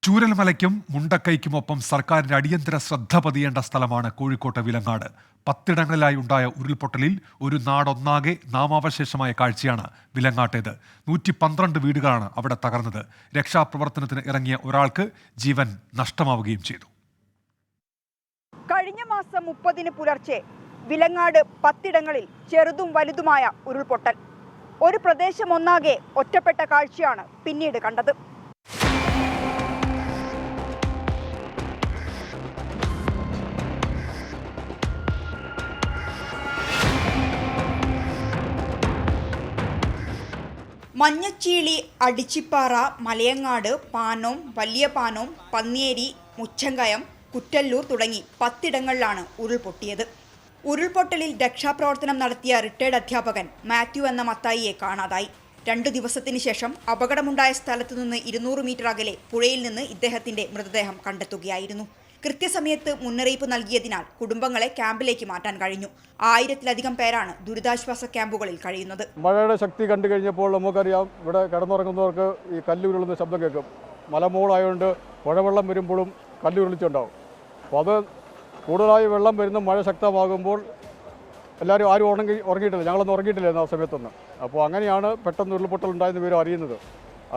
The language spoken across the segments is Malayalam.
ചൂരൽമലയ്ക്കും മുണ്ടക്കൈക്കുമൊപ്പം സർക്കാരിന്റെ അടിയന്തര ശ്രദ്ധ പതിയേണ്ട സ്ഥലമാണ് കോഴിക്കോട്ടെ വിലങ്ങാട്. 10ഇടങ്ങളിലായി ഉണ്ടായ ഉരുൾപൊട്ടലിൽ ഒരു നാടൊന്നാകെ നാമാവശേഷമായ കാഴ്ചയാണ് വിലങ്ങാട്ടേത്. 112 വീടുകളാണ് അവിടെ തകർന്നത്. രക്ഷാപ്രവർത്തനത്തിന് ഇറങ്ങിയ ഒരാൾക്ക് ജീവൻ നഷ്ടമാവുകയും ചെയ്തു. കഴിഞ്ഞ മാസം 30-ന് പുലർച്ചെ വിലങ്ങാട് 10ഇടങ്ങളിൽ ചെറുതും വലുതുമായ ഉരുൾപൊട്ടൽ. ഒരു പ്രദേശം ഒന്നാകെ ഒറ്റപ്പെട്ട കാഴ്ചയാണ് പിന്നീട് കണ്ടത്. മഞ്ഞച്ചീളി, അടിച്ചിപ്പാറ, മലയങ്ങാട്, പാനോം, വലിയ പാനോം, പന്നിയേരി, മുച്ചങ്കയം, കുറ്റല്ലൂർ തുടങ്ങി 10ഇടങ്ങളിലാണ് ഉരുൾപൊട്ടിയത്. ഉരുൾപൊട്ടലിൽ രക്ഷാപ്രവർത്തനം നടത്തിയ റിട്ടയർഡ് അധ്യാപകൻ മാത്യു എന്ന മത്തായിയെ കാണാതായി. 2 ദിവസത്തിന് ശേഷം അപകടമുണ്ടായ സ്ഥലത്തു നിന്ന് 200 മീറ്റർ അകലെ പുഴയിൽ നിന്ന് ഇദ്ദേഹത്തിന്റെ മൃതദേഹം കണ്ടെത്തുകയായിരുന്നു. കൃത്യസമയത്ത് മുന്നറിയിപ്പ് നൽകിയതിനാൽ കുടുംബങ്ങളെ ക്യാമ്പിലേക്ക് മാറ്റാൻ കഴിഞ്ഞു. 1000-ലധികം പേരാണ് ദുരിതാശ്വാസ ക്യാമ്പുകളിൽ കഴിയുന്നത്. മഴയുടെ ശക്തി കണ്ടു കഴിഞ്ഞപ്പോൾ നമുക്കറിയാം, ഇവിടെ കിടന്നുറങ്ങുന്നവർക്ക് ഈ കല്ലുരുളുന്ന ശബ്ദം കേൾക്കും. മലമോളായതുകൊണ്ട് പുഴവെള്ളം വരുമ്പോഴും കല്ലുരുളിച്ചുണ്ടാവും. അപ്പോൾ അത് കൂടുതലായി വെള്ളം വരുന്ന മഴ ശക്തമാകുമ്പോൾ ആരും ഉറങ്ങിയിട്ടില്ല. ഞങ്ങളൊന്നും ഉറങ്ങിയിട്ടില്ലായിരുന്നു ആ സമയത്തൊന്നും. അപ്പോൾ അങ്ങനെയാണ് പെട്ടെന്ന് ഉരുൾപൊട്ടൽ ഉണ്ടായെന്ന് പേരും അറിയുന്നത്.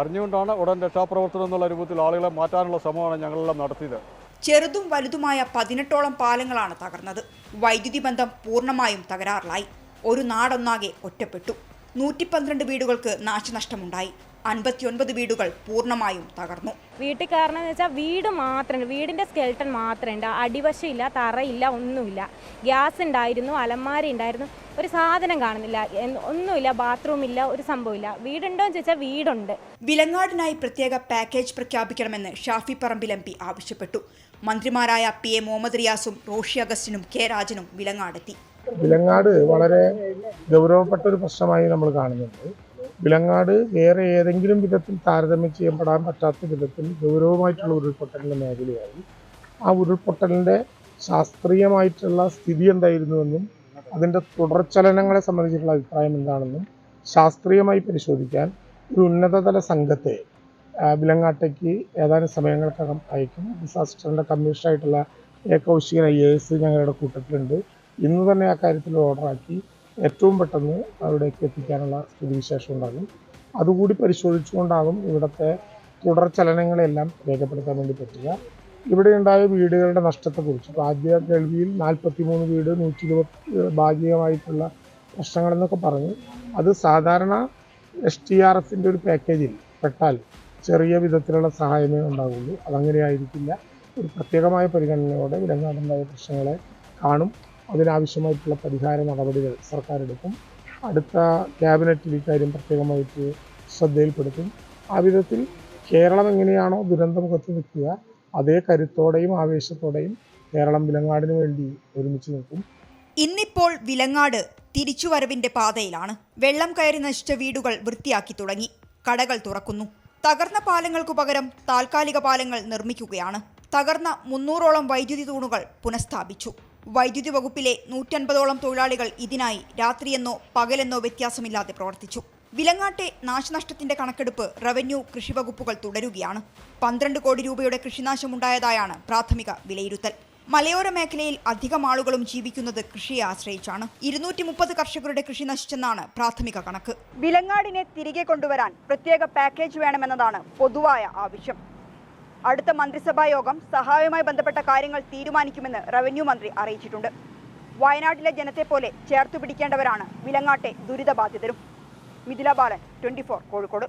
അറിഞ്ഞുകൊണ്ടാണ് ഉടൻ രക്ഷാപ്രവർത്തനം എന്നുള്ള രൂപത്തിൽ ആളുകളെ മാറ്റാനുള്ള ശ്രമമാണ് ഞങ്ങളെല്ലാം നടത്തിയത്. ചെറുതും വലുതുമായ 18ഓളം പാലങ്ങളാണ് തകർന്നത്. വൈദ്യുതി ബന്ധം പൂർണ്ണമായും തകരാറിലായി. ഒരു നാടൊന്നാകെ ഒറ്റപ്പെട്ടു. 112 വീടുകൾക്ക് നാശനഷ്ടമുണ്ടായി. 59 വീടുകൾ പൂർണ്ണമായും തകർന്നു. വീട്ടിൽ കാരണം എന്ന് വെച്ചാൽ വീട് മാത്രം, വീടിൻ്റെ സ്കെൽട്ടൺ മാത്രമുണ്ട്. അടിവശമില്ല, തറയില്ല, ഒന്നുമില്ല. ഗ്യാസ് ഉണ്ടായിരുന്നു, അലമാര ഉണ്ടായിരുന്നു, ഒരു സാധനം കാണുന്നില്ല, ഒന്നുമില്ല, ബാത്റൂം ഇല്ല, ഒരു സംഭവമില്ല. വീടുണ്ടോ എന്ന് ചോദിച്ചാൽ വീടുണ്ട്. വിലങ്ങാടിനായി പ്രത്യേക പാക്കേജ് പ്രഖ്യാപിക്കണമെന്ന് ഷാഫി പറമ്പിൽ MP ആവശ്യപ്പെട്ടു. മന്ത്രിമാരായ PA മുഹമ്മദ് റിയാസും റോഷി അഗസ്റ്റിനും K രാജനും വിലങ്ങാടെത്തി. വിലങ്ങാട് വളരെ ഗൗരവപ്പെട്ട ഒരു പ്രശ്നമായി നമ്മൾ കാണുന്നുണ്ട്. വിലങ്ങാട് വേറെ ഏതെങ്കിലും വിധത്തിൽ താരതമ്യം ചെയ്യപ്പെടാൻ പറ്റാത്ത വിധത്തിൽ ഗൗരവമായിട്ടുള്ള ഉരുൾപൊട്ടലിൻ്റെ മേഖലയായി. ആ ഉരുൾപൊട്ടലിൻ്റെ ശാസ്ത്രീയമായിട്ടുള്ള സ്ഥിതി എന്തായിരുന്നുവെന്നും അതിൻ്റെ തുടർചലനങ്ങളെ സംബന്ധിച്ചിട്ടുള്ള അഭിപ്രായം എന്താണെന്നും ശാസ്ത്രീയമായി പരിശോധിക്കാൻ ഒരു ഉന്നതതല സംഘത്തെ വിലങ്ങാട്ടേക്ക് ഏതാനും സമയങ്ങൾക്കകം അയക്കും. ഡിസാസ്റ്ററിൻ്റെ കമ്മീഷണറായിട്ടുള്ള A കൗശികൻ IAS ഞങ്ങളുടെ കൂട്ടത്തിലുണ്ട്. ഇന്ന് തന്നെ ആ കാര്യത്തിൽ ഓർഡറാക്കി ഏറ്റവും പെട്ടെന്ന് അവിടേക്ക് എത്തിക്കാനുള്ള സ്ഥിതിവിശേഷം ഉണ്ടാകും. അതുകൂടി പരിശോധിച്ചുകൊണ്ടാകും ഇവിടുത്തെ തുടർചലനങ്ങളെല്ലാം രേഖപ്പെടുത്താൻ വേണ്ടി പറ്റുക. ഇവിടെ ഉണ്ടായ വീടുകളുടെ നഷ്ടത്തെക്കുറിച്ച് ആദ്യ കേൾവിയിൽ 43 വീട്, 120 ഭാഗികമായിട്ടുള്ള പ്രശ്നങ്ങളെന്നൊക്കെ പറഞ്ഞു. അത് സാധാരണ STRFൻ്റെ ഒരു പാക്കേജിൽ പെട്ടാൽ ചെറിയ വിധത്തിലുള്ള സഹായമേ ഉണ്ടാകുള്ളൂ. അതങ്ങനെ ആയിരിക്കില്ല. ഒരു പ്രത്യേകമായ പരിഗണനയോടെ വിലങ്ങാടുണ്ടായ പ്രശ്നങ്ങളെ കാണും. അതിനാവശ്യമായിട്ടുള്ള പരിഹാര നടപടികൾ സർക്കാർ എടുക്കും. അടുത്ത ക്യാബിനറ്റിൽ ഇക്കാര്യം പ്രത്യേകമായിട്ട് ശ്രദ്ധയിൽപ്പെടുത്തും. ആ വിധത്തിൽ കേരളം എങ്ങനെയാണോ ദുരന്തമുഖത്ത് നിൽക്കുക, അതേ കരുത്തോടെയും ആവേശത്തോടെയും കേരളം വിലങ്ങാടിന് വേണ്ടി ഒരുമിച്ച് നിൽക്കും. ഇന്നിപ്പോൾ വിലങ്ങാട് തിരിച്ചുവരവിന്റെ പാതയിലാണ്. വെള്ളം കയറി നശിച്ച വീടുകൾ വൃത്തിയാക്കി തുടങ്ങി. കടകൾ തുറക്കുന്നു. തകർന്ന പാലങ്ങൾക്കു പകരം താൽക്കാലിക പാലങ്ങൾ നിർമ്മിക്കുകയാണ്. തകർന്ന 300ഓളം വൈദ്യുതി തൂണുകൾ പുനഃസ്ഥാപിച്ചു. വൈദ്യുതി വകുപ്പിലെ 150ഓളം തൊഴിലാളികൾ ഇതിനായി രാത്രിയെന്നോ പകലെന്നോ വ്യത്യാസമില്ലാതെ പ്രവർത്തിച്ചു. വിലങ്ങാട്ടെ നാശനഷ്ടത്തിന്റെ കണക്കെടുപ്പ് റവന്യൂ, കൃഷി വകുപ്പുകൾ തുടരുകയാണ്. 12 കോടി രൂപയുടെ കൃഷിനാശമുണ്ടായതായാണ് പ്രാഥമിക വിലയിരുത്തൽ. മലയോര മേഖലയിൽ അധികം ആളുകളും ജീവിക്കുന്നത് കൃഷിയെ ആശ്രയിച്ചാണ്. 230 കർഷകരുടെ കൃഷി നശിച്ചെന്നാണ് പ്രാഥമിക കണക്ക്. വിലങ്ങാടിനെ തിരികെ കൊണ്ടുവരാൻ പ്രത്യേക പാക്കേജ് വേണമെന്നതാണ് പൊതുവായ ആവശ്യം. അടുത്ത മന്ത്രിസഭാ യോഗം സഹായവുമായി ബന്ധപ്പെട്ട കാര്യങ്ങൾ തീരുമാനിക്കുമെന്ന് റവന്യൂ മന്ത്രി അറിയിച്ചിട്ടുണ്ട്. വയനാട്ടിലെ ജനത്തെ പോലെ ചേർത്തു പിടിക്കേണ്ടവരാണ് വിലങ്ങാട്ടെ ദുരിതബാധിതരും. മിഥില ബാലൻ, 24 കോഴിക്കോട്.